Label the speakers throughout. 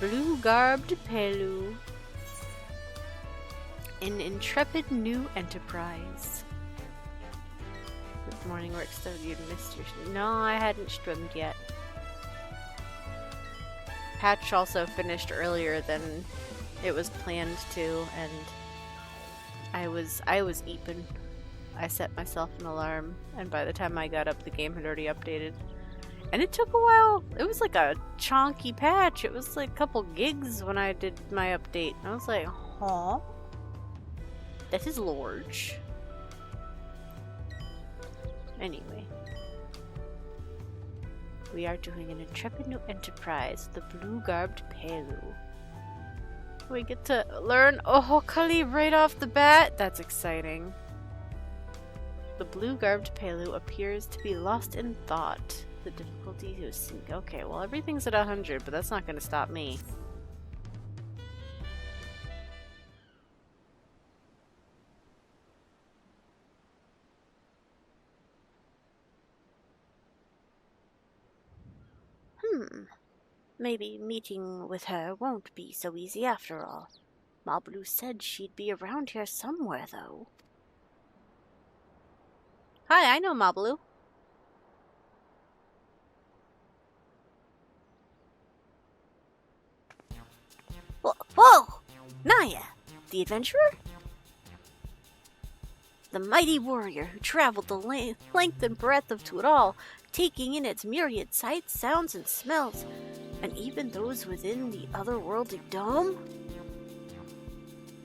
Speaker 1: blue-garbed Pelu. An Intrepid New Enterprise. Good morning, work stuff. You'd missed your... No, I hadn't streamed yet. Patch also finished earlier than it was planned to, and I was eeping. I set myself an alarm, and by the time I got up, the game had already updated. And it took a while. It was like a chonky patch. It was like a couple gigs when I did my update. And I was like, huh? That is large. Anyway. We are doing an Intrepid New Enterprise, the blue-garbed Pelu. We get to learn Ohokali right off the bat. That's exciting. The blue-garbed Pelu appears to be lost in thought. The difficulty to sink. Okay, well everything's at 100, but that's not going to stop me. Maybe meeting with her won't be so easy after all. Mablu said she'd be around here somewhere, though. Hi, I know Mablu. Whoa! Naya, the adventurer? The mighty warrior who traveled the length and breadth of Turali, taking in its myriad sights, sounds, and smells, and even those within the otherworldly dome?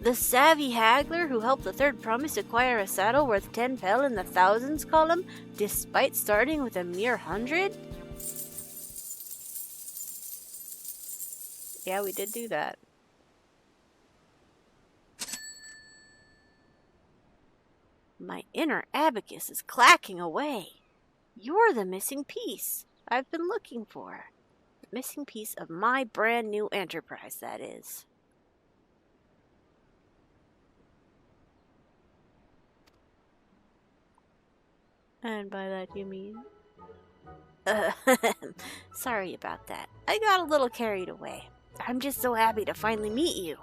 Speaker 1: The savvy haggler who helped the Third Promise acquire a saddle worth 10 pel in the thousands column, despite starting with a mere 100? Yeah, we did do that. My inner abacus is clacking away. You're the missing piece I've been looking for. The missing piece of my brand new enterprise, that is. And by that you mean? Sorry about that. I got a little carried away. I'm just so happy to finally meet you.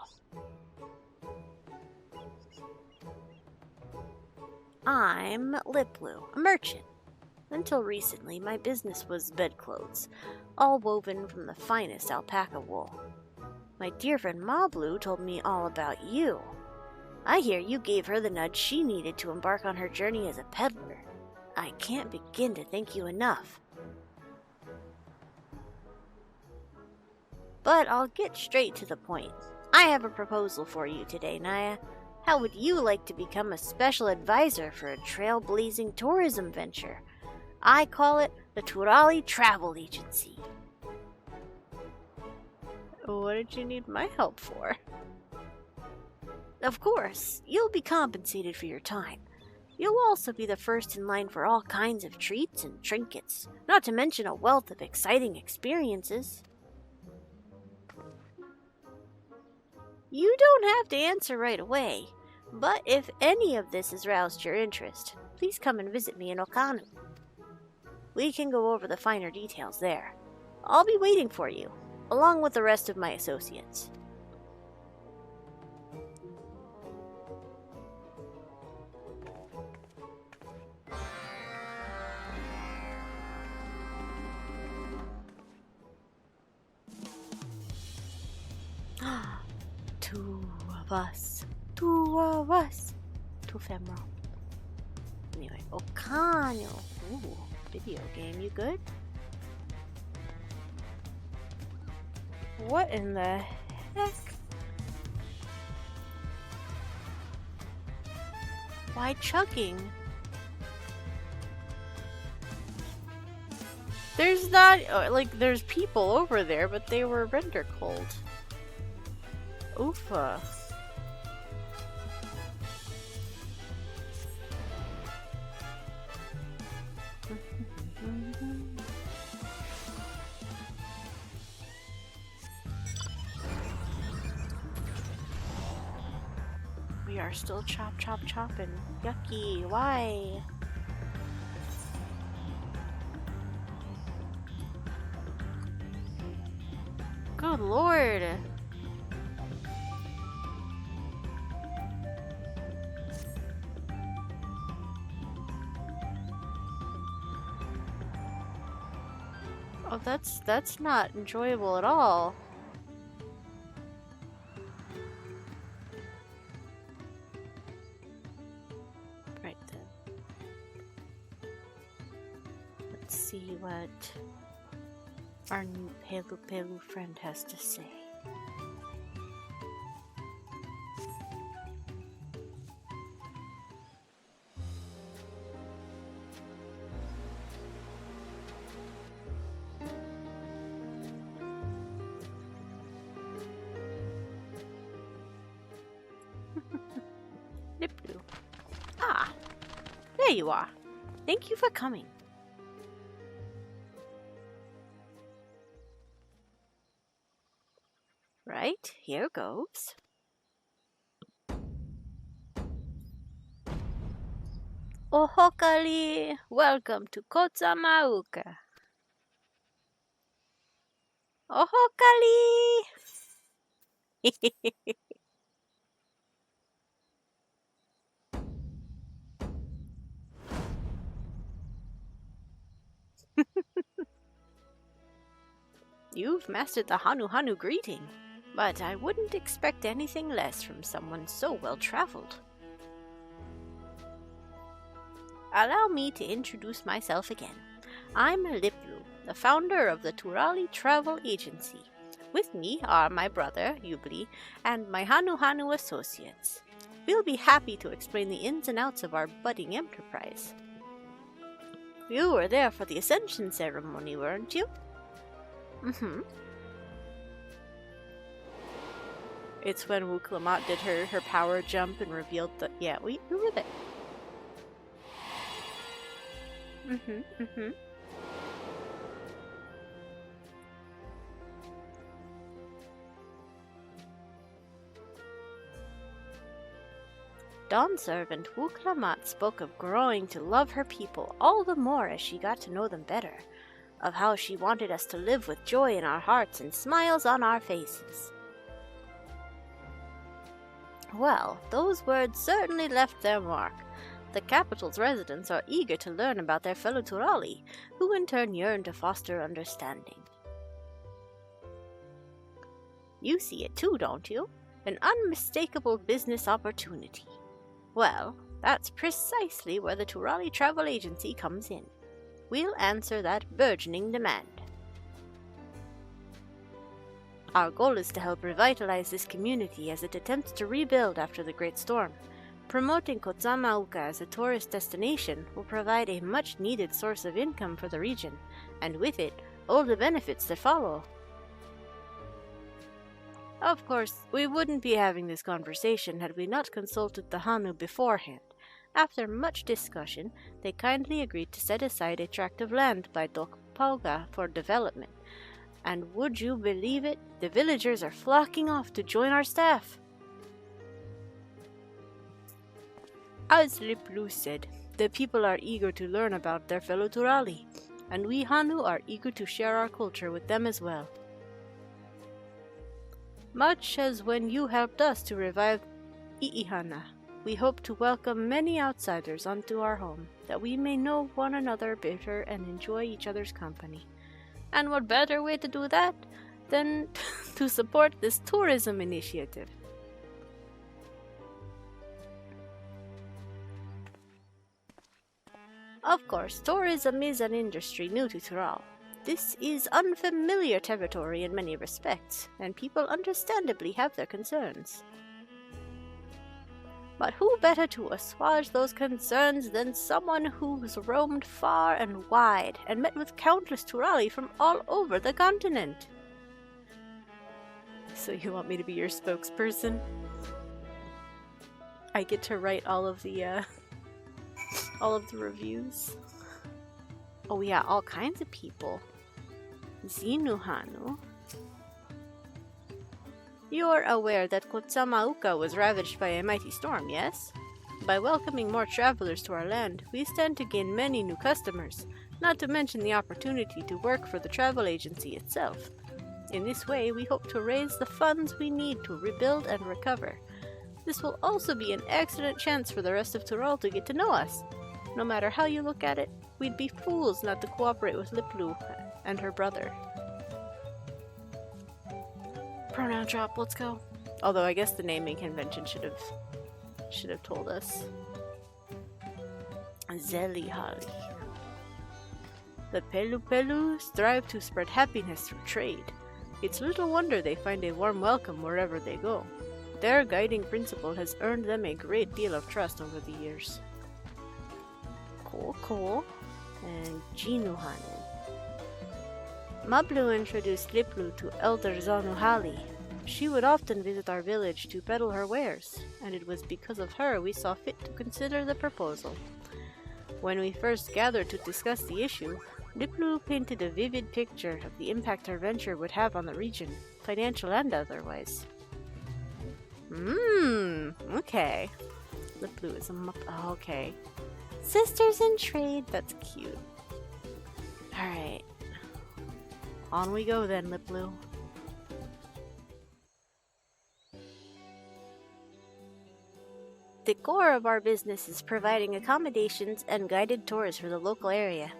Speaker 1: I'm Liplu, a merchant. Until recently, my business was bedclothes, all woven from the finest alpaca wool. My dear friend Mablu told me all about you. I hear you gave her the nudge she needed to embark on her journey as a peddler. I can't begin to thank you enough. But I'll get straight to the point. I have a proposal for you today, Naya. How would you like to become a special advisor for a trailblazing tourism venture? I call it the Turali Travel Agency. What did you need my help for? Of course, you'll be compensated for your time. You'll also be the first in line for all kinds of treats and trinkets, not to mention a wealth of exciting experiences. You don't have to answer right away, but if any of this has roused your interest, please come and visit me in Okanu. We can go over the finer details there. I'll be waiting for you, along with the rest of my associates. Two of us, to Ephemeral. Anyway, Okanu. Ooh, video game, you good? What in the heck? Why chugging? There's not, like, there's people over there, but they were render cold. Oofa. We are still chopping. Yucky, why? Good lord. Oh, that's not enjoyable at all. Right then. Let's see what our new Pelupelu friend has to say. Liplu. Ah, there you are. Thank you for coming. Right, here goes. Ohokali, welcome to Kotsamauka. Ohokali! You've mastered the Hanu greeting, but I wouldn't expect anything less from someone so well-traveled. Allow me to introduce myself again. I'm Liplu, the founder of the Turali Travel Agency. With me are my brother, Yubli, and my Hanu associates. We'll be happy to explain the ins and outs of our budding enterprise. You were there for the Ascension ceremony, weren't you? Mm-hmm. It's when Wuk Lamat did her power jump and revealed that, yeah, we were there. Mm-hmm. Dawn servant Wuk Lamat spoke of growing to love her people all the more as she got to know them better, of how she wanted us to live with joy in our hearts and smiles on our faces. Well, those words certainly left their mark. The capital's residents are eager to learn about their fellow Turali, who in turn yearn to foster understanding. You see it too, don't you? An unmistakable business opportunity. Well, that's precisely where the Turali Travel Agency comes in. We'll answer that burgeoning demand. Our goal is to help revitalize this community as it attempts to rebuild after the Great Storm. Promoting Kotsamauka as a tourist destination will provide a much-needed source of income for the region, and with it, all the benefits that follow. Of course, we wouldn't be having this conversation had we not consulted the Hanu beforehand. After much discussion, they kindly agreed to set aside a tract of land by Poga for development. And would you believe it? The villagers are flocking off to join our staff. As Liplu said, the people are eager to learn about their fellow Turali, and we Hanu are eager to share our culture with them as well. Much as when you helped us to revive I'ihana, we hope to welcome many outsiders onto our home, that we may know one another better and enjoy each other's company. And what better way to do that than to support this tourism initiative? Of course, tourism is an industry new to Tural. This is unfamiliar territory in many respects, and people understandably have their concerns. But who better to assuage those concerns than someone who's roamed far and wide and met with countless Turali from all over the continent? So you want me to be your spokesperson? I get to write all of the reviews. Oh yeah, all kinds of people. Zenuhanu. You're aware that Kotsamauka was ravaged by a mighty storm, yes? By welcoming more travelers to our land, we stand to gain many new customers, not to mention the opportunity to work for the travel agency itself. In this way, we hope to raise the funds we need to rebuild and recover. This will also be an excellent chance for the rest of Turali to get to know us. No matter how you look at it, we'd be fools not to cooperate with Pelupelu and her brother. Pronoun drop, let's go. Although I guess the naming convention should have told us. Zelihali. The Pelupelu strive to spread happiness through trade. It's little wonder they find a warm welcome wherever they go. Their guiding principle has earned them a great deal of trust over the years. Cool. And Genuhanu. Mablu introduced Liplu to Elder Zelihali. She would often visit our village to peddle her wares, and it was because of her we saw fit to consider the proposal. When we first gathered to discuss the issue, Liplu painted a vivid picture of the impact our venture would have on the region, financial and otherwise. Okay. Liplu is a okay. Sisters in trade, that's cute. Alright. On we go then, Liplu. The core of our business is providing accommodations and guided tours for the local area.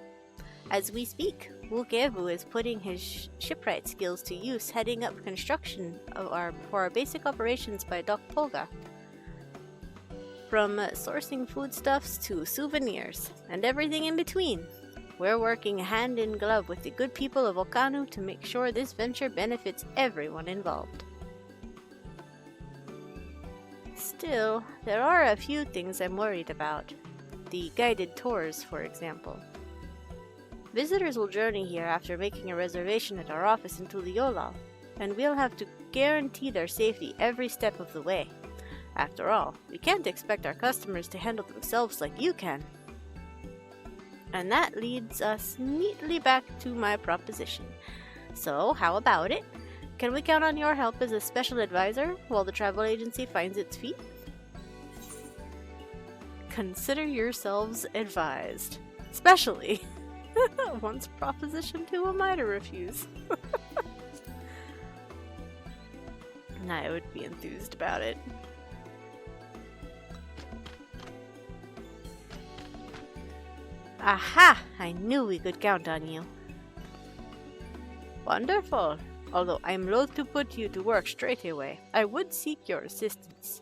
Speaker 1: As we speak, Wuk Lamat is putting his shipwright skills to use heading up construction for our basic operations by Dock Poga. From sourcing foodstuffs to souvenirs, and everything in between. We're working hand in glove with the good people of Okanu to make sure this venture benefits everyone involved. Still, there are a few things I'm worried about. The guided tours, for example. Visitors will journey here after making a reservation at our office in Tuliolal, and we'll have to guarantee their safety every step of the way. After all, we can't expect our customers to handle themselves like you can. And that leads us neatly back to my proposition. So, how about it? Can we count on your help as a special advisor while the travel agency finds its feet? Consider yourselves advised. Especially once Proposition 2 am I to refuse. I would be enthused about it. Aha! I knew we could count on you. Wonderful. Although I'm loath to put you to work straight away, I would seek your assistance.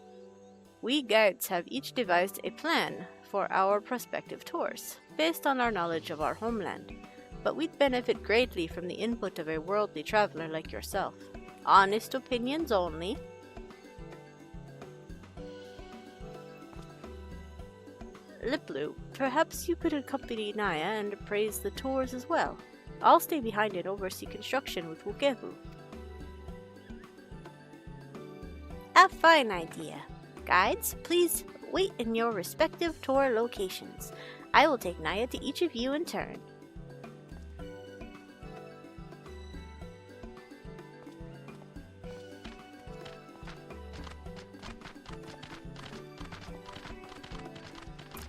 Speaker 1: We guides have each devised a plan for our prospective tours, based on our knowledge of our homeland, but we'd benefit greatly from the input of a worldly traveler like yourself. Honest opinions only. Liplu, perhaps you could accompany Naya and appraise the tours as well. I'll stay behind and oversee construction with Wuk Lamat. A fine idea. Guides, please wait in your respective tour locations. I will take Naya to each of you in turn.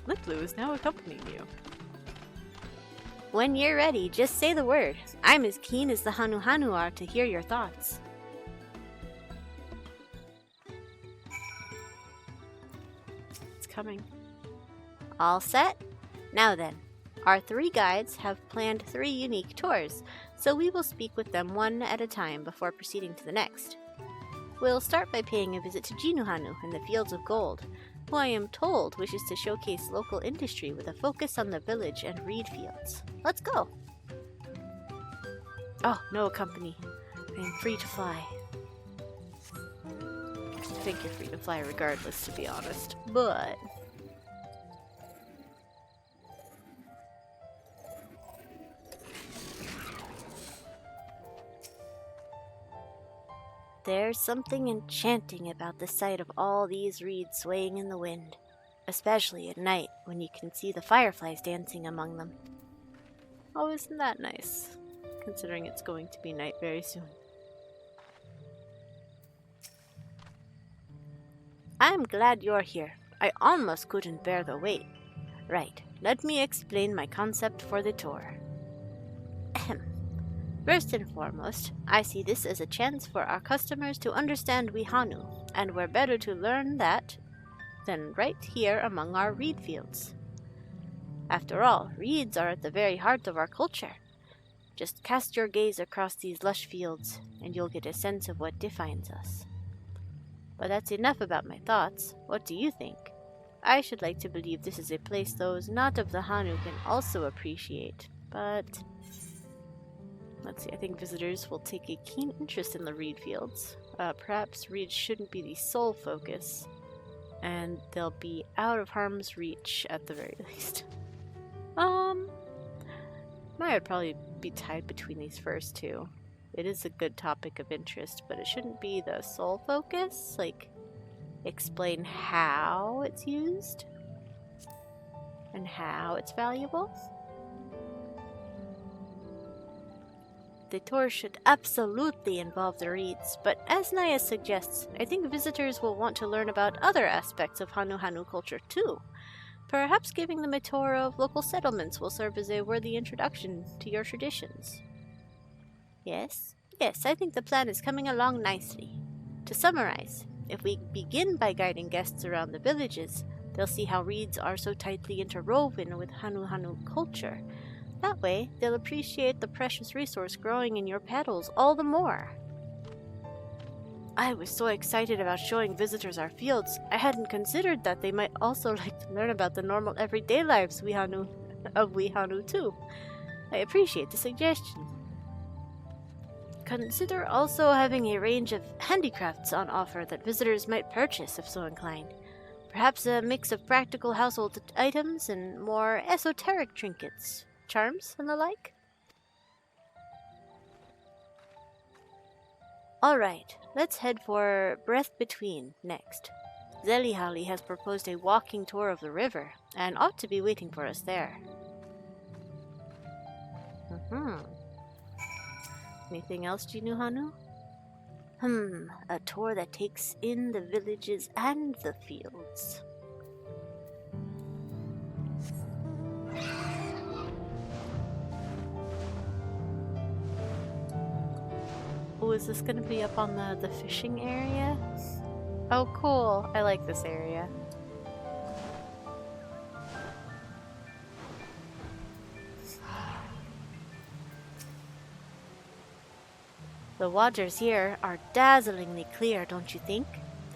Speaker 2: Liplu is now accompanying you.
Speaker 1: When you're ready, just say the word. I'm as keen as the Zenuhanu are to hear your thoughts.
Speaker 2: It's coming.
Speaker 1: All set? Now then, our 3 guides have planned 3 unique tours, so we will speak with them one at a time before proceeding to the next. We'll start by paying a visit to Genuhanu in the Fields of Gold, who I am told wishes to showcase local industry with a focus on the village and reed fields. Let's go!
Speaker 2: Oh, no company. I am free to fly. I think you're free to fly regardless, to be honest.
Speaker 1: But there's something enchanting about the sight of all these reeds swaying in the wind, especially at night when you can see the fireflies dancing among them.
Speaker 2: Oh, isn't that nice? Considering it's going to be night very soon.
Speaker 1: I'm glad you're here. I almost couldn't bear the wait. Right, let me explain my concept for the tour. Ahem. First and foremost, I see this as a chance for our customers to understand Wihanu, and where better to learn that than right here among our reed fields. After all, reeds are at the very heart of our culture. Just cast your gaze across these lush fields, and you'll get a sense of what defines us. But that's enough about my thoughts. What do you think? I should like to believe this is a place those not of the Hanu can also appreciate, but... Let's see, I think visitors will take a keen interest in the reed fields. Perhaps reeds shouldn't be the sole focus, and they'll be out of harm's reach at the very least. Mine would probably be tied between these first two. It is a good topic of interest, but it shouldn't be the sole focus. Like, explain how it's used and how it's valuable. The tour should absolutely involve the reeds, but as Naya suggests, I think visitors will want to learn about other aspects of Hanu culture too. Perhaps giving them a tour of local settlements will serve as a worthy introduction to your traditions. Yes, I think the plan is coming along nicely. To summarize, if we begin by guiding guests around the villages, they'll see how reeds are so tightly interwoven with Hanu culture. That way, they'll appreciate the precious resource growing in your petals all the more. I was so excited about showing visitors our fields, I hadn't considered that they might also like to learn about the normal everyday lives of Wihanu too. I appreciate the suggestion. Consider also having a range of handicrafts on offer that visitors might purchase if so inclined. Perhaps a mix of practical household items and more esoteric trinkets, charms, and the like. Alright, let's head for Breath Between next. Zelihali has proposed a walking tour of the river, and ought to be waiting for us there. Anything else, Genuhanu? A tour that takes in the villages and the fields. Oh, is this going to be up on the fishing area? Oh, cool. I like this area. The waters here are dazzlingly clear, don't you think?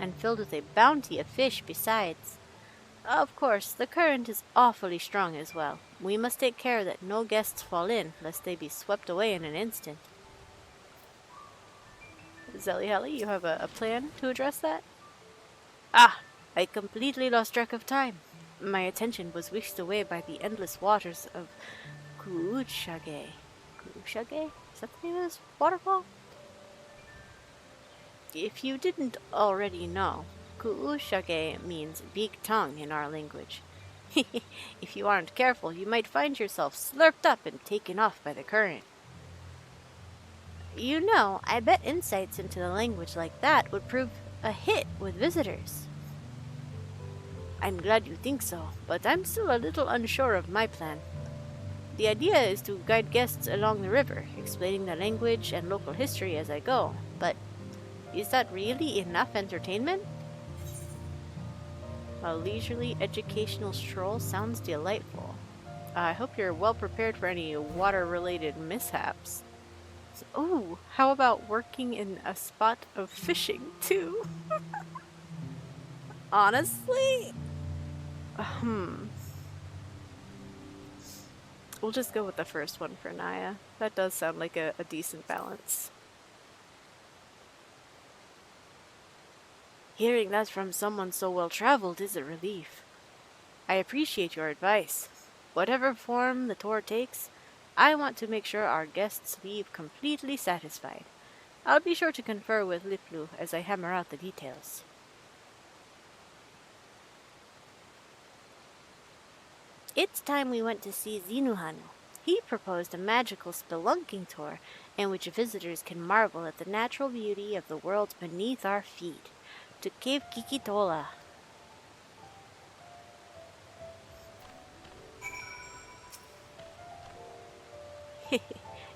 Speaker 1: And filled with a bounty of fish besides. Of course, the current is awfully strong as well. We must take care that no guests fall in, lest they be swept away in an instant. Zelihali, you have a plan to address that? Ah! I completely lost track of time. My attention was whisked away by the endless waters of Kuushage. Kuushage? Is that the name of this waterfall? If you didn't already know, Kuushage means big tongue in our language. If you aren't careful, you might find yourself slurped up and taken off by the current. You know, I bet insights into the language like that would prove a hit with visitors. I'm glad you think so, but I'm still a little unsure of my plan. The idea is to guide guests along the river, explaining the language and local history as I go, but is that really enough entertainment? A leisurely educational stroll sounds delightful. I hope you're well prepared for any water-related mishaps. Oh, how about working in a spot of fishing, too? Honestly? We'll just go with the first one for Naya. That does sound like a decent balance. Hearing that from someone so well-traveled is a relief. I appreciate your advice. Whatever form the tour takes, I want to make sure our guests leave completely satisfied. I'll be sure to confer with Liplu as I hammer out the details. It's time we went to see Zenuhanu. He proposed a magical spelunking tour in which visitors can marvel at the natural beauty of the world beneath our feet. To Cave Kikitola.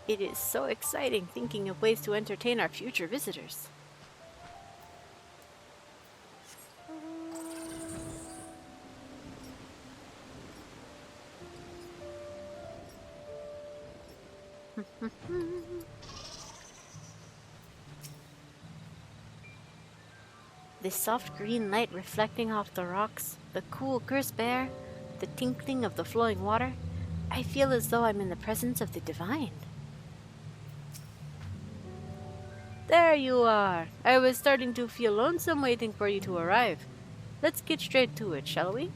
Speaker 1: It is so exciting thinking of ways to entertain our future visitors. The soft green light reflecting off the rocks, the cool crisp air, the tinkling of the flowing water, I feel as though I'm in the presence of the divine. There you are! I was starting to feel lonesome waiting for you to arrive. Let's get straight to it, shall we?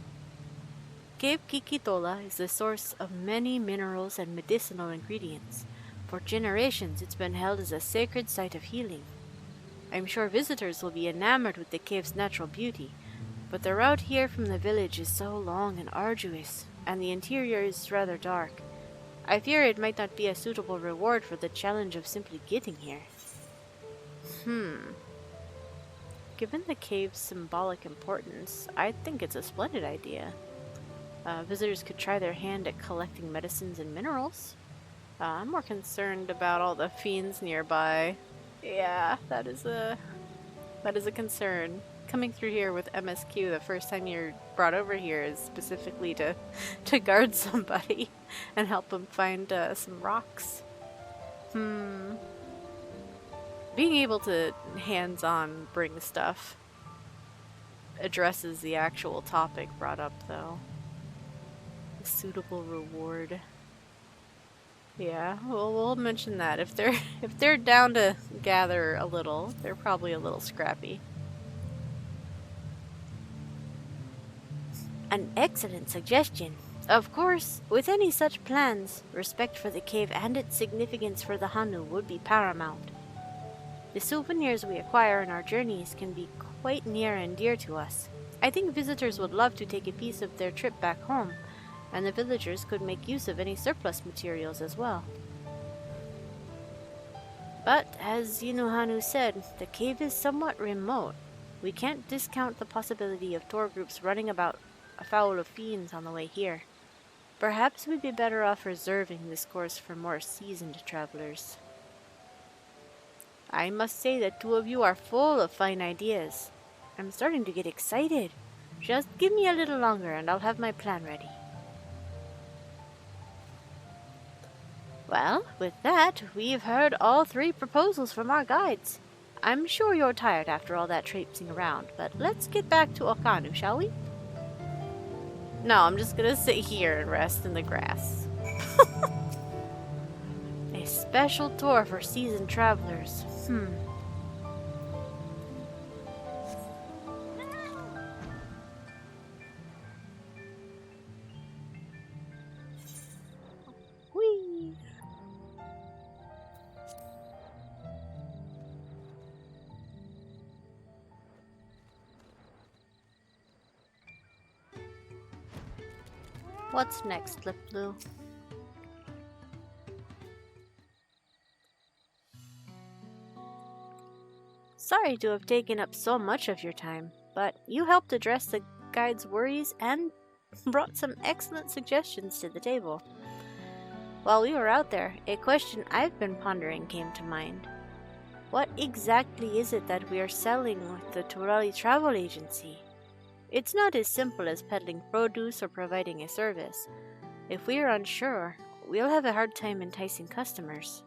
Speaker 1: Cave Kikitola is the source of many minerals and medicinal ingredients. For generations, it's been held as a sacred site of healing. I'm sure visitors will be enamored with the cave's natural beauty, but the route here from the village is so long and arduous, and the interior is rather dark. I fear it might not be a suitable reward for the challenge of simply getting here. Given the cave's symbolic importance, I think it's a splendid idea. Visitors could try their hand at collecting medicines and minerals. I'm more concerned about all the fiends nearby. Yeah, that is a concern. Coming through here with MSQ the first time you're brought over here is specifically to guard somebody and help them find some rocks. Being able to hands-on bring stuff addresses the actual topic brought up, though. A suitable reward. Yeah, well, we'll mention that. If they're down to gather a little, they're probably a little scrappy. An excellent suggestion. Of course, with any such plans, respect for the cave and its significance for the Hanu would be paramount. The souvenirs we acquire in our journeys can be quite near and dear to us. I think visitors would love to take a piece of their trip back home, and the villagers could make use of any surplus materials as well. But, as Zenuhanu said, the cave is somewhat remote. We can't discount the possibility of tour groups running about afoul of fiends on the way here. Perhaps we'd be better off reserving this course for more seasoned travelers. I must say that two of you are full of fine ideas. I'm starting to get excited. Just give me a little longer and I'll have my plan ready. Well, with that, we've heard all three proposals from our guides. I'm sure you're tired after all that traipsing around, but let's get back to Okanu, shall we? No, I'm just gonna sit here and rest in the grass. A special tour for seasoned travelers. Whee! What's next, Pelupelu? Sorry to have taken up so much of your time, but you helped address the guide's worries and brought some excellent suggestions to the table. While we were out there, a question I've been pondering came to mind. What exactly is it that we are selling with the Turali travel agency? It's not as simple as peddling produce or providing a service. If we are unsure, we'll have a hard time enticing customers.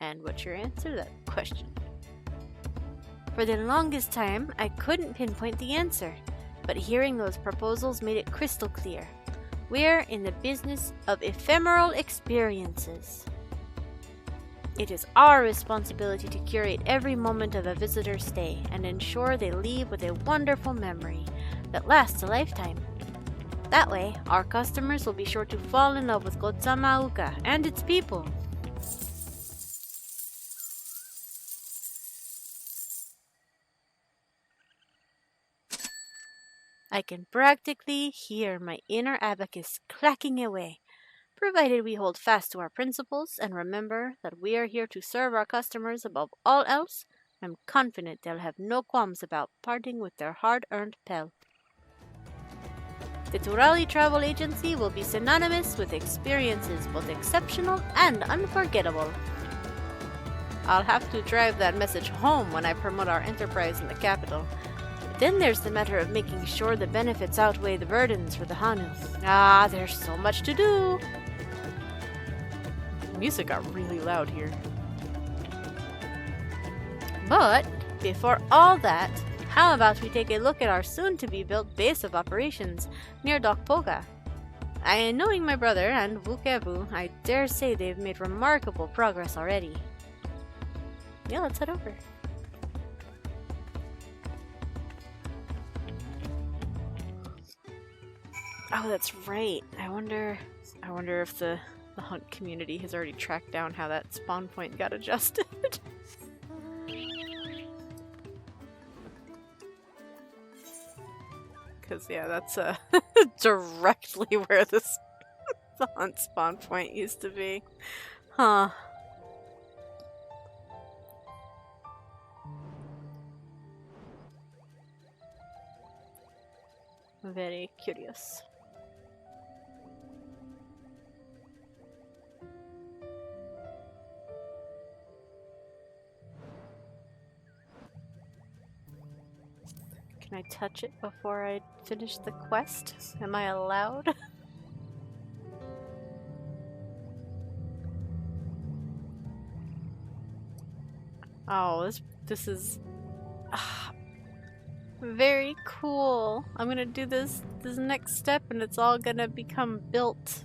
Speaker 1: And what's your answer to that question? For the longest time, I couldn't pinpoint the answer, but hearing those proposals made it crystal clear. We're in the business of ephemeral experiences. It is our responsibility to curate every moment of a visitor's stay and ensure they leave with a wonderful memory that lasts a lifetime. That way, our customers will be sure to fall in love with Kotsamauka and its people. I can practically hear my inner abacus clacking away. Provided we hold fast to our principles and remember that we are here to serve our customers above all else, I'm confident they'll have no qualms about parting with their hard-earned pel. The Turali travel agency will be synonymous with experiences both exceptional and unforgettable. I'll have to drive that message home when I promote our enterprise in the capital. Then there's the matter of making sure the benefits outweigh the burdens for the Hanu. Ah, there's so much to do! The music got really loud here. But, before all that, how about we take a look at our soon-to-be-built base of operations near Poga? Knowing my brother and Wuk Lamat, I dare say they've made remarkable progress already. Yeah, let's head over. Oh, that's right. I wonder if the hunt community has already tracked down how that spawn point got adjusted. Because, yeah, that's directly where the hunt spawn point used to be. Huh. Very curious. Can I touch it before I finish the quest? Am I allowed? Oh, this is very cool. I'm gonna do this next step and it's all gonna become built.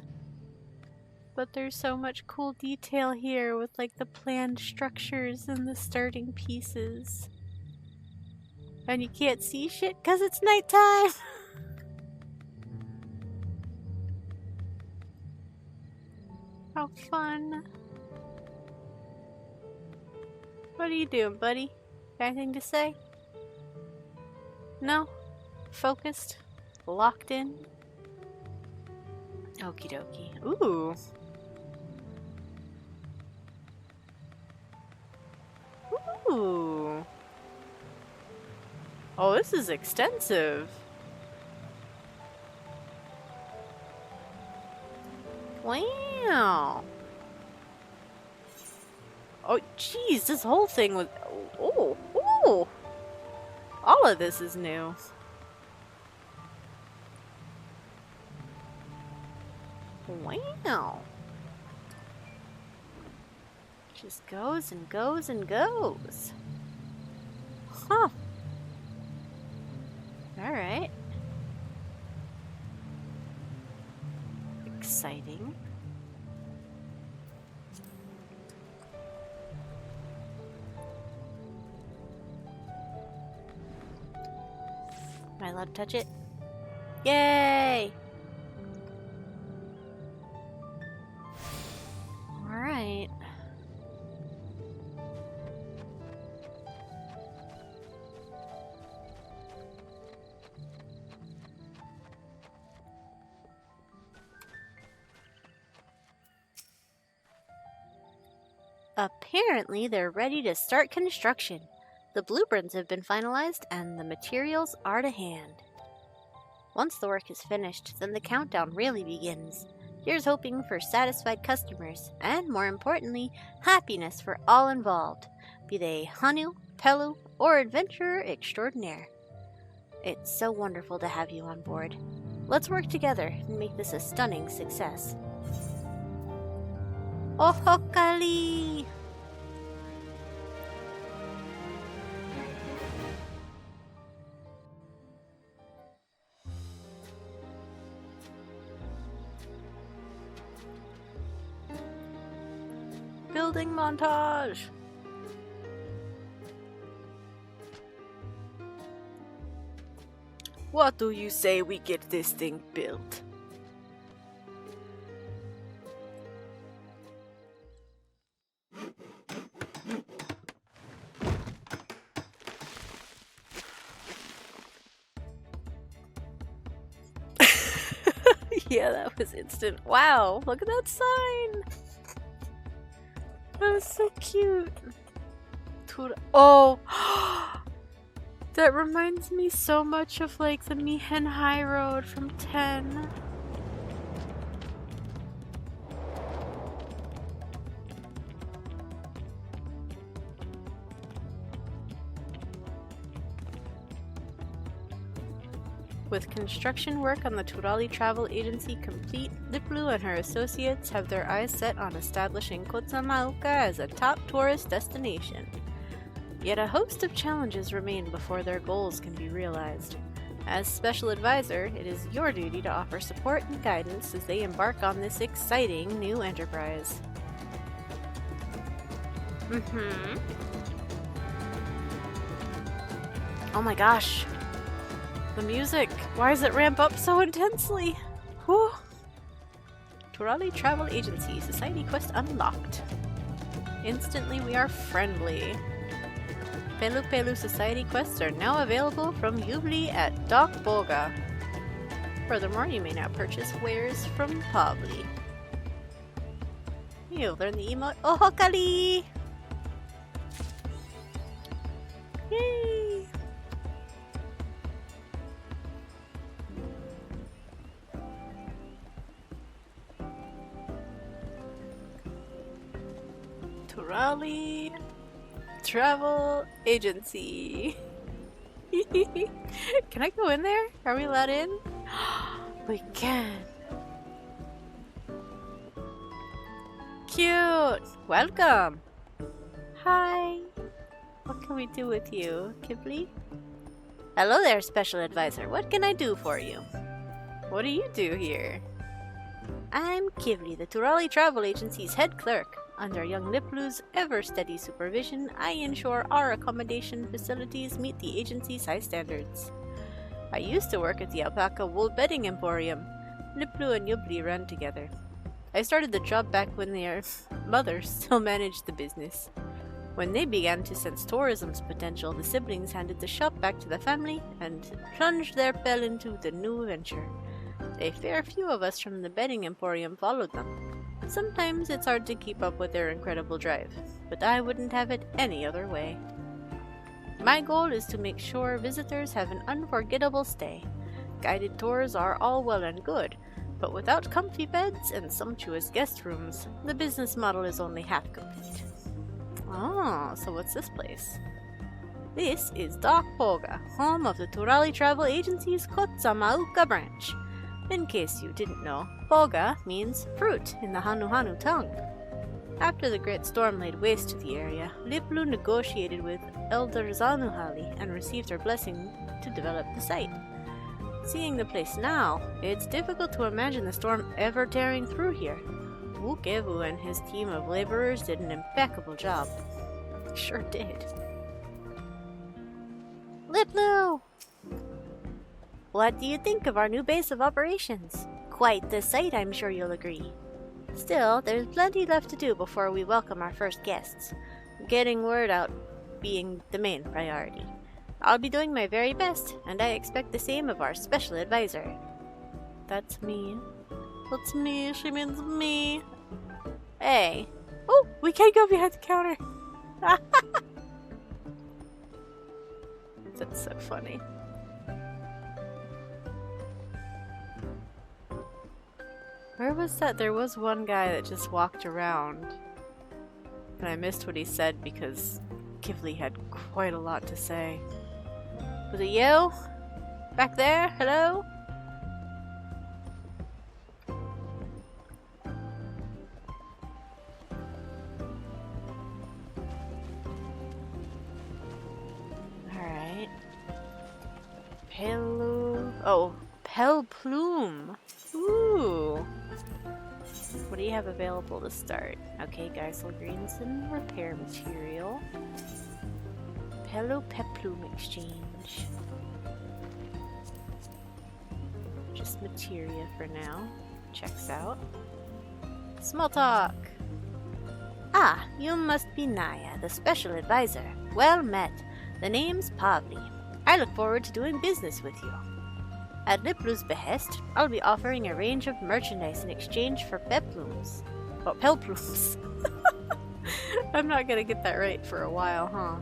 Speaker 1: But there's so much cool detail here with like the planned structures and the starting pieces. And you can't see shit because it's nighttime! How fun. What are you doing, buddy? Got anything to say? No? Focused? Locked in? Okie dokie. Ooh! Ooh! Oh, this is extensive. Wow. Oh, jeez, this whole thing was... Oh, oh! All of this is new. Wow. Just goes and goes and goes. Huh. Alright. Exciting. Am I allowed to touch it? Yay! Alright. Apparently, they're ready to start construction. The blueprints have been finalized and the materials are to hand. Once the work is finished, then the countdown really begins. Here's hoping for satisfied customers, and more importantly, happiness for all involved, be they Hanu, Pelu, or adventurer extraordinaire. It's so wonderful to have you on board. Let's work together and make this a stunning success. Ohokali! Building montage! What do you say we get this thing built? Yeah, that was instant. Wow, look at that sign! That was so cute. Oh! That reminds me so much of like the Mihen High Road from 10. With construction work on the Turali travel agency complete, Liplu and her associates have their eyes set on establishing Kotsamauka as a top tourist destination. Yet a host of challenges remain before their goals can be realized. As special advisor, it is your duty to offer support and guidance as they embark on this exciting new enterprise. Oh my gosh! The music! Why does it ramp up so intensely? Whew! Turali Travel Agency Society Quest unlocked. Instantly we are friendly. Pelupelu Society quests are now available from Yubli at Dock Poga. Furthermore, you may now purchase wares from Pavli. You'll learn the emote Ohokali! Yay! Turali Travel Agency. Can I go in there? Are we allowed in? We can. Cute! Welcome! Hi! What can we do with you, Kibli? Hello there, Special Advisor. What can I do for you? What do you do here? I'm Kibli, the Turali Travel Agency's head clerk. Under young Liplu's ever-steady supervision, I ensure our accommodation facilities meet the agency's high standards. I used to work at the Alpaca Wool Bedding Emporium. Liplu and Yubli ran together. I started the job back when their mother still managed the business. When they began to sense tourism's potential, the siblings handed the shop back to the family and plunged their bell into the new venture. A fair few of us from the bedding emporium followed them. Sometimes it's hard to keep up with their incredible drive, but I wouldn't have it any other way. My goal is to make sure visitors have an unforgettable stay. Guided tours are all well and good, but without comfy beds and sumptuous guest rooms, the business model is only half complete. Oh, so what's this place? This is Dock Poga, home of the Turali Travel Agency's Kotsamauka branch. In case you didn't know, Poga means fruit in the Genuhanu tongue. After the great storm laid waste to the area, Liplu negotiated with Elder Zelihali and received her blessing to develop the site. Seeing the place now, it's difficult to imagine the storm ever tearing through here. Wuk and his team of laborers did an impeccable job. Sure did. Liplu! What do you think of our new base of operations? Quite the sight, I'm sure you'll agree. Still, there's plenty left to do before we welcome our first guests. Getting word out being the main priority. I'll be doing my very best, and I expect the same of our special advisor. That's me. That's me. She means me. Hey. Oh, we can't go behind the counter. That's so funny. Where was that? There was one guy that just walked around. And I missed what he said because Kivli had quite a lot to say. Was it you? Back there? Hello? Alright. Pelupelu. Ooh. What do you have available to start? Okay, Geisel greens and repair material. Pelupelu exchange. Just materia for now. Checks out. Small talk. Ah, you must be Naya, the special advisor. Well met. The name's Pavli. I look forward to doing business with you. At Liplu's behest, I'll be offering a range of merchandise in exchange for peplums. Oh, pelplums. I'm not gonna get that right for a while, huh?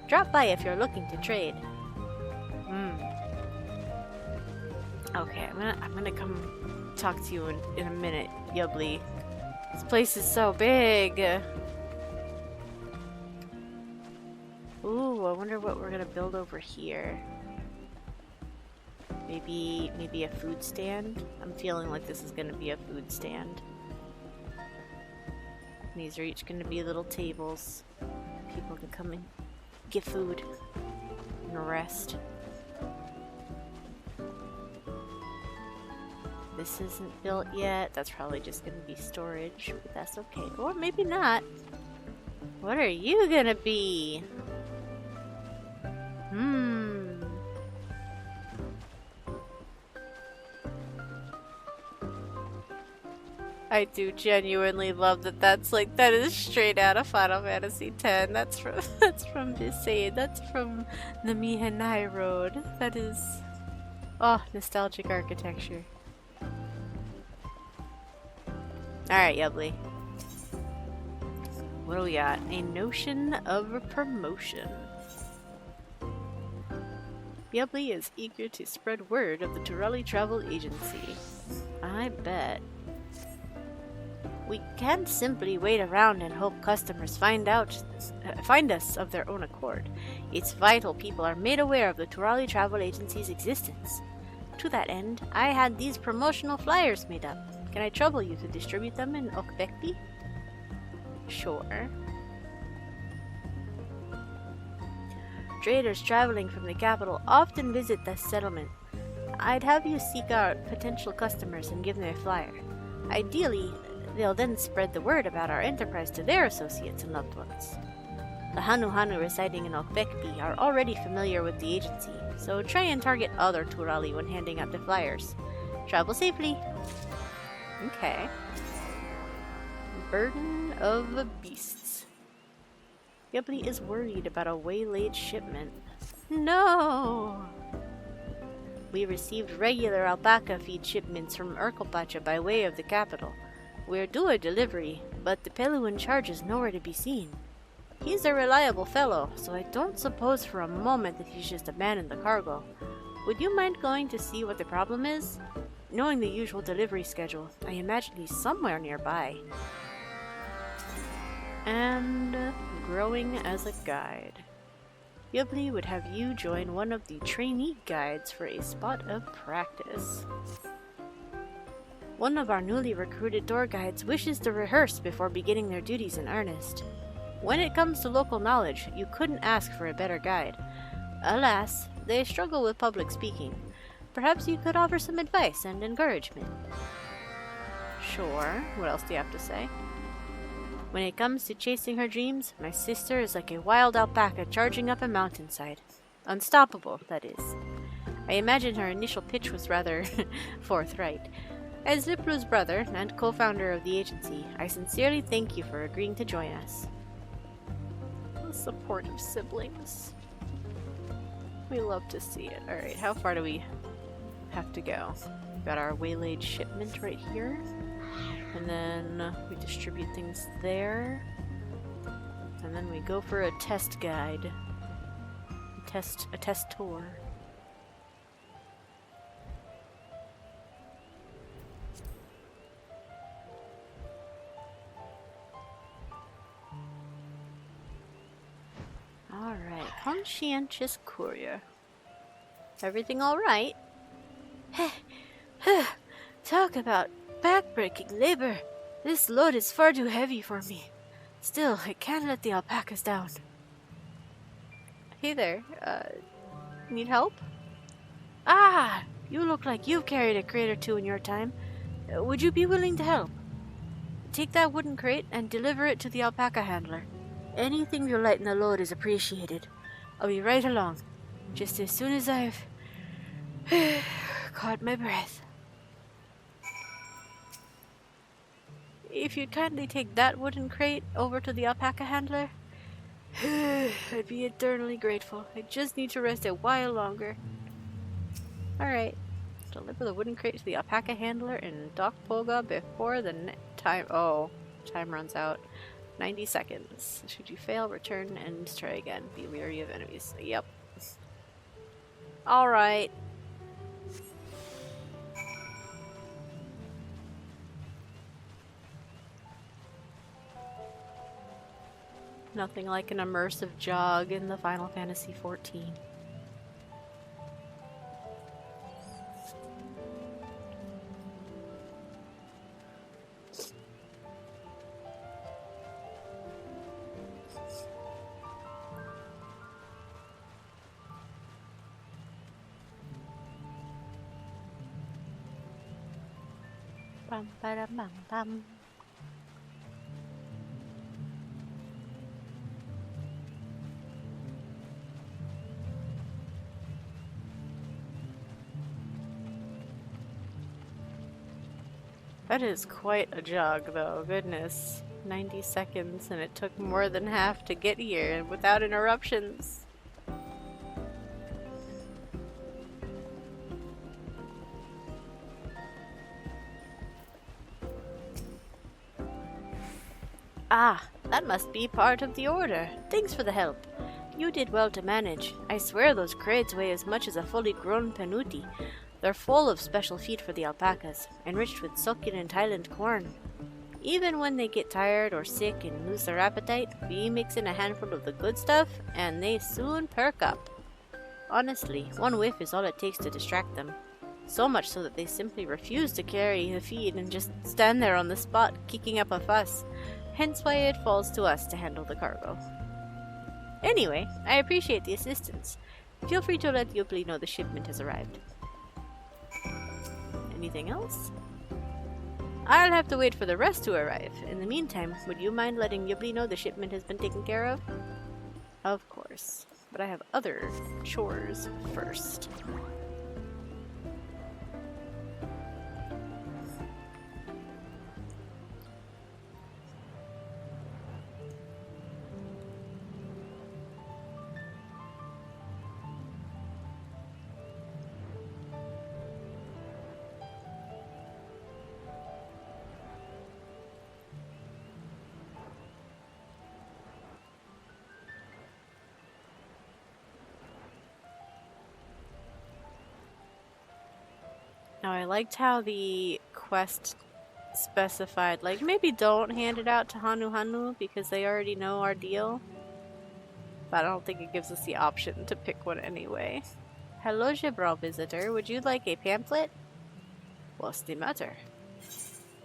Speaker 1: Drop by if you're looking to trade. Okay, I'm gonna come talk to you in a minute, Yubbly. This place is so big. Ooh, I wonder what we're gonna build over here. Maybe a food stand? I'm feeling like this is gonna be a food stand. These are each gonna be little tables. People can come and get food and rest. This isn't built yet. That's probably just gonna be storage, but that's okay. Or maybe not. What are you gonna be? I do genuinely love that. That is straight out of Final Fantasy X. That's from Visade. That's from the Mihanai Road. That is, oh, nostalgic architecture. Alright, Yubbly. What do we got? A notion of a promotion. Yubbly is eager to spread word of the Turali Travel Agency. I bet. We can't simply wait around and hope customers find us of their own accord. It's vital people are made aware of the Turali Travel Agency's existence. To that end, I had these promotional flyers made up. Can I trouble you to distribute them in Okbekbi? Sure. Traders traveling from the capital often visit this settlement. I'd have you seek out potential customers and give them a flyer. Ideally, they'll then spread the word about our enterprise to their associates and loved ones. The Genuhanu residing in Okbekbi are already familiar with the agency, so try and target other Turali when handing out the flyers. Travel safely! Okay. Burden of beasts. Yubbly is worried about a waylaid shipment. No! We received regular alpaca feed shipments from Urkelpacha by way of the capital. We're due a delivery, but the Pelu in charge is nowhere to be seen. He's a reliable fellow, so I don't suppose for a moment that he's just abandoned the cargo. Would you mind going to see what the problem is? Knowing the usual delivery schedule, I imagine he's somewhere nearby. And growing as a guide. Yubbly would have you join one of the trainee guides for a spot of practice. One of our newly recruited tour guides wishes to rehearse before beginning their duties in earnest. When it comes to local knowledge, you couldn't ask for a better guide. Alas, they struggle with public speaking. Perhaps you could offer some advice and encouragement. Sure, what else do you have to say? When it comes to chasing her dreams, my sister is like a wild alpaca charging up a mountainside. Unstoppable, that is. I imagine her initial pitch was rather forthright. As Liplu's brother and co-founder of the agency, I sincerely thank you for agreeing to join us. Supportive siblings. We love to see it. Alright, how far do we have to go? We've got our waylaid shipment right here. And then we distribute things there. And then we go for a test guide. A test tour. Alright, conscientious courier. Everything alright? Talk about back-breaking labor. This load is far too heavy for me. Still, I can't let the alpacas down. Hey there, need help? Ah, you look like you've carried a crate or two in your time. Would you be willing to help? Take that wooden crate and deliver it to the alpaca handler. Anything to lighten the load is appreciated. I'll be right along, just as soon as I've caught my breath. If you'd kindly take that wooden crate over to the alpaca handler, I'd be eternally grateful. I just need to rest a while longer. Alright. Deliver the wooden crate to the alpaca handler and dock Poga before the time runs out. 90 seconds. Should you fail, return and try again. Be wary of enemies. Yep. Alright. Nothing like an immersive jog in the Final Fantasy XIV. Bum, ba-dum, bum, bum. That is quite a jog, though. Goodness. 90 seconds, and it took more than half to get here, and without interruptions. Ah, that must be part of the order. Thanks for the help. You did well to manage. I swear those crates weigh as much as a fully grown penuti. They're full of special feed for the alpacas, enriched with succulent highland corn. Even when they get tired or sick and lose their appetite, we mix in a handful of the good stuff, and they soon perk up. Honestly, one whiff is all it takes to distract them. So much so that they simply refuse to carry the feed and just stand there on the spot, kicking up a fuss. Hence why it falls to us to handle the cargo. Anyway, I appreciate the assistance. Feel free to let Yupli know the shipment has arrived. Anything else? I'll have to wait for the rest to arrive. In the meantime, would you mind letting Yupli know the shipment has been taken care of? Of course. But I have other chores first. Now, I liked how the quest specified, like, maybe don't hand it out to Genuhanu because they already know our deal. But I don't think it gives us the option to pick one anyway. Hello, Gibral visitor. Would you like a pamphlet? What's the matter?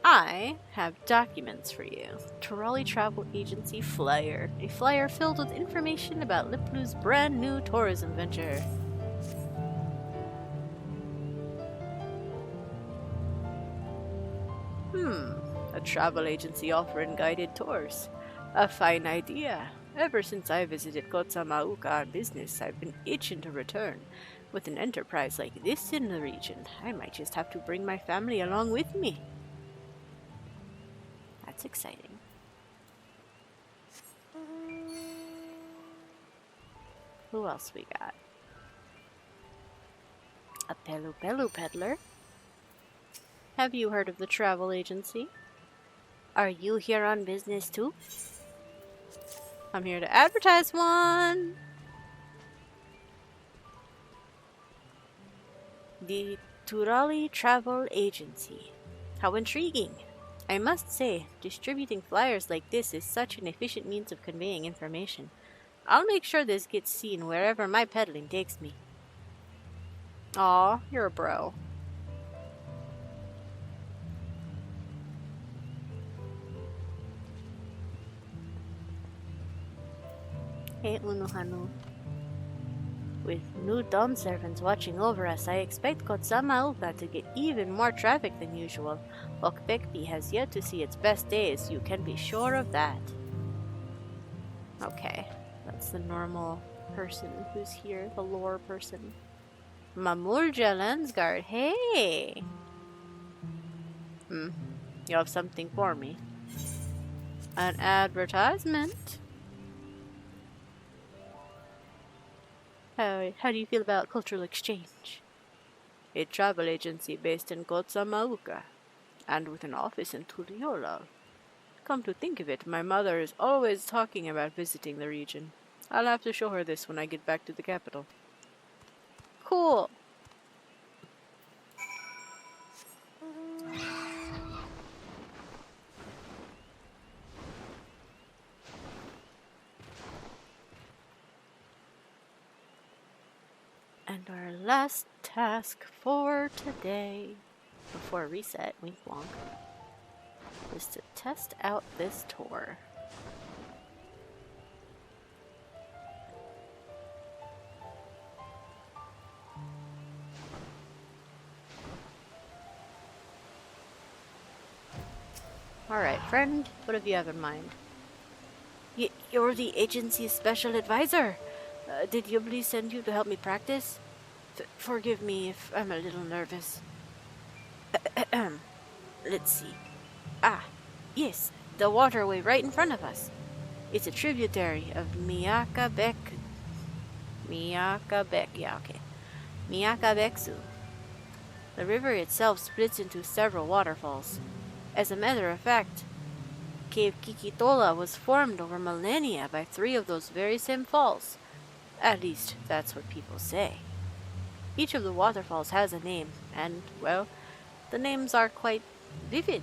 Speaker 1: I have documents for you. Turali Travel Agency flyer. A flyer filled with information about Liplu's brand new tourism venture. A travel agency offering guided tours. A fine idea. Ever since I visited Kotsamauka on business, I've been itching to return. With an enterprise like this in the region, I might just have to bring my family along with me. That's exciting. Who else we got? A Pelupelu peddler. Have you heard of the travel agency? Are you here on business too? I'm here to advertise one! The Turali Travel Agency. How intriguing! I must say, distributing flyers like this is such an efficient means of conveying information. I'll make sure this gets seen wherever my peddling takes me. Aw, you're a bro. Hey, Unuhanu. With new dawn servants watching over us, I expect Kotsamauka to get even more traffic than usual. Okpekpi has yet to see its best days, you can be sure of that. Okay, that's the normal person who's here, the lore person. Mamurja Landsguard, hey! You have something for me. An advertisement? How do you feel about cultural exchange? A travel agency based in Kotsamauka, and with an office in Turiola. come to think of it, my mother is always talking about visiting the region. I'll have to show her this when I get back to the capital. Cool. And our last task for today, before reset, wink wonk, is to test out this tour. Alright, friend, what have you have in mind? You're the agency's special advisor. Did Yubli send you to help me practice? Forgive me if I'm a little nervous. Let's see. Ah, yes, the waterway right in front of us. It's a tributary of Miyakabek. Miyakabeksu. The river itself splits into several waterfalls. As a matter of fact, Cave Kikitola was formed over millennia by 3 of those very same falls. At least, that's what people say. Each of the waterfalls has a name, and, well, the names are quite vivid.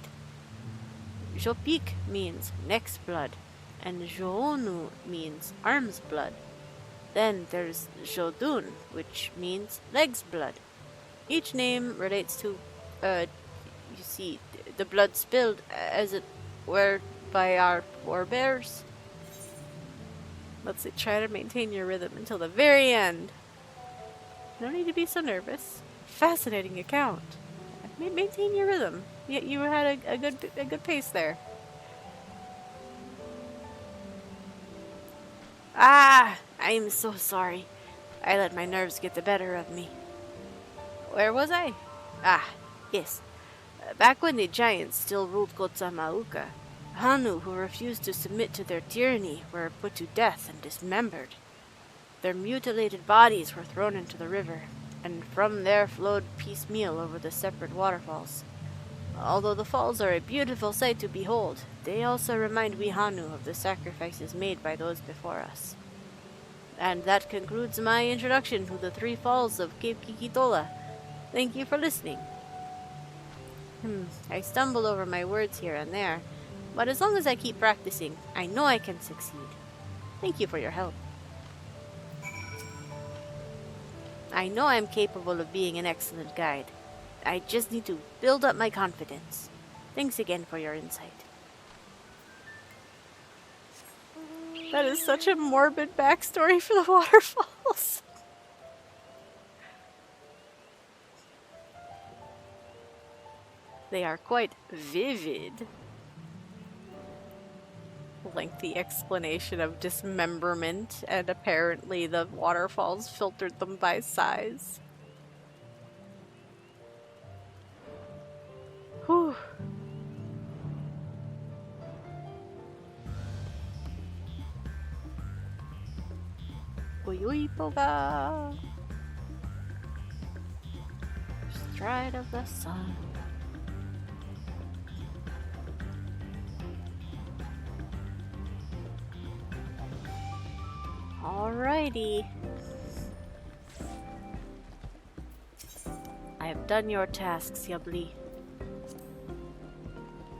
Speaker 1: Jopik means neck's blood, and Joonu means arm's blood. Then there's Jodun, which means leg's blood. Each name relates to, you see, the blood spilled, as it were, by our forebears. Let's see, try to maintain your rhythm until the very end. No need to be so nervous. Fascinating account. Maintain your rhythm. You had a good pace there. Ah, I'm so sorry. I let my nerves get the better of me. Where was I? Ah, yes. Back when the giants still ruled Kotsamauka, Hanu who refused to submit to their tyranny were put to death and dismembered. Their mutilated bodies were thrown into the river, and from there flowed piecemeal over the separate waterfalls. Although the falls are a beautiful sight to behold, they also remind we Hanu of the sacrifices made by those before us. And that concludes my introduction to the 3 falls of Cape Kikitola. Thank you for listening. I stumble over my words here and there, but as long as I keep practicing, I know I can succeed. Thank you for your help. I know I'm capable of being an excellent guide. I just need to build up my confidence. Thanks again for your insight. That is such a morbid backstory for the waterfalls. They are quite vivid. Lengthy explanation of dismemberment, and apparently the waterfalls filtered them by size. Whew. Uyui Poga. Stride of the sun. Alrighty. I have done your tasks, Yubli.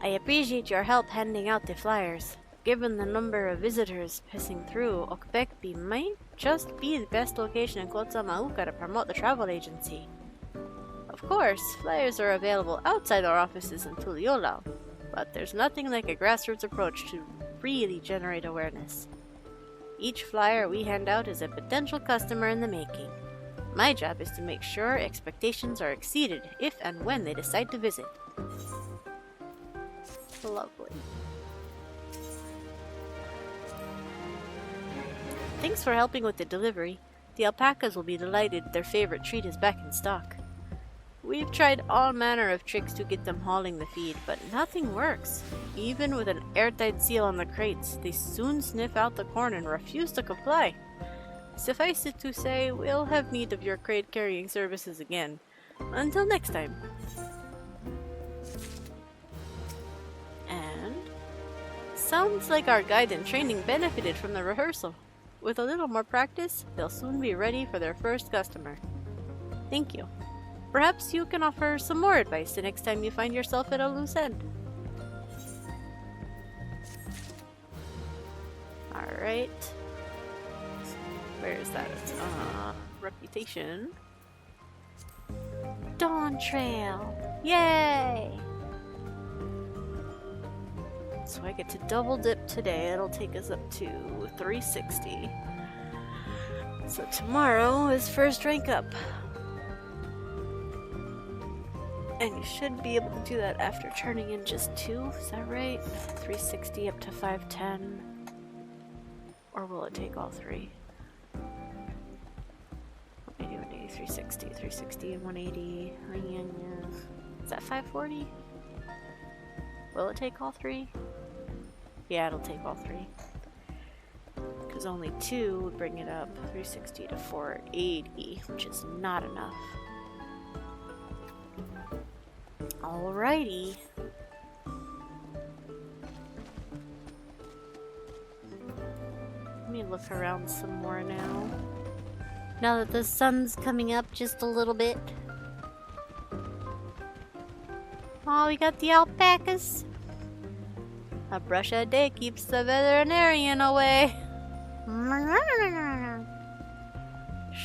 Speaker 1: I appreciate your help handing out the flyers. Given the number of visitors passing through, Okbekbi might just be the best location in Kotsamauka to promote the travel agency. Of course, flyers are available outside our offices in Tuliolao, but there's nothing like a grassroots approach to really generate awareness. Each flyer we hand out is a potential customer in the making. My job is to make sure expectations are exceeded if and when they decide to visit. Lovely. Thanks for helping with the delivery. The alpacas will be delighted their favorite treat is back in stock. We've tried all manner of tricks to get them hauling the feed, but nothing works. Even with an airtight seal on the crates, they soon sniff out the corn and refuse to comply. Suffice it to say, we'll have need of your crate carrying services again. Until next time. And Sounds like our guide in training benefited from the rehearsal. With a little more practice, they'll soon be ready for their first customer. Thank you. Perhaps you can offer some more advice the next time you find yourself at a loose end. Alright. Where is that? Reputation. Dawn Trail! Yay! So I get to double dip today. It'll take us up to 360. So tomorrow is first rank up. And you should be able to do that after turning in just 2, is that right? 360 up to 510. Or will it take all 3? 180, 360, 360, 180. Is that 540? Will it take all 3? Yeah, it'll take all 3. Because only 2 would bring it up 360 to 480, which is not enough. Alrighty. Let me look around some more now. Now that the sun's coming up just a little bit. Oh, we got the alpacas. A brush a day keeps the veterinarian away.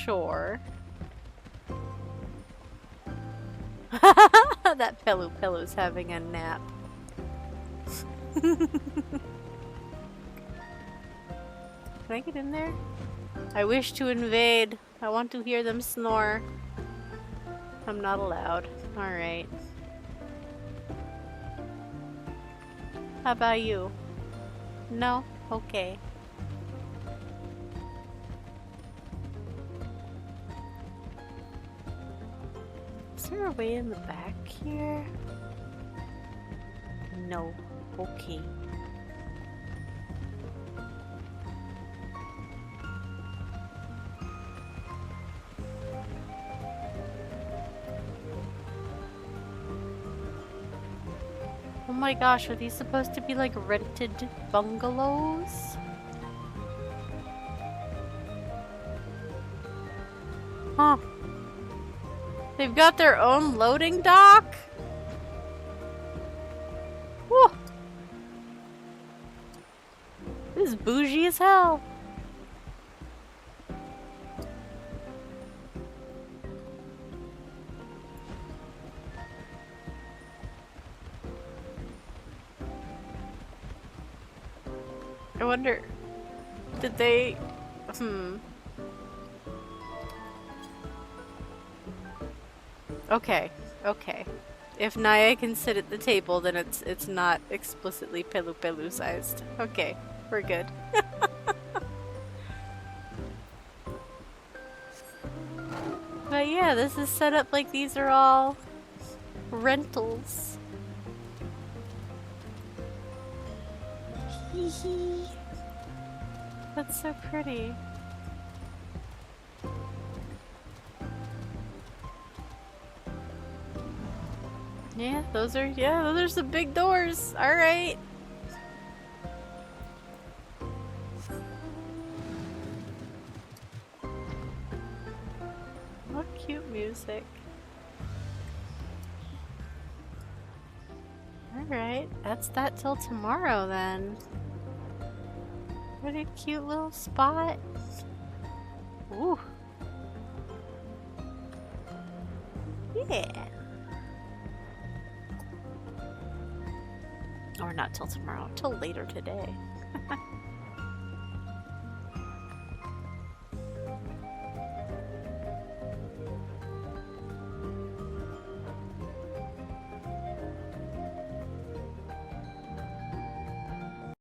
Speaker 1: Sure. That Pelupelu's having a nap. Can I get in there? I wish to invade. I want to hear them snore. I'm not allowed. Alright. How about you? No? Okay. Is there a way in the back here? No. Okay. Oh my gosh, are these supposed to be like rented bungalows? Huh. They've got their own loading dock? Whew. This is bougie as hell. I wonder, did they, Okay, okay. If Naya can sit at the table, then it's not explicitly Pelupelu sized. Okay, we're good. But yeah, this is set up like these are all rentals. Hee hee. That's so pretty. Yeah, those are some big doors. All right. What cute music. All right, that's that till tomorrow then. What a cute little spot. Ooh. Yeah. Or not till tomorrow, till later today.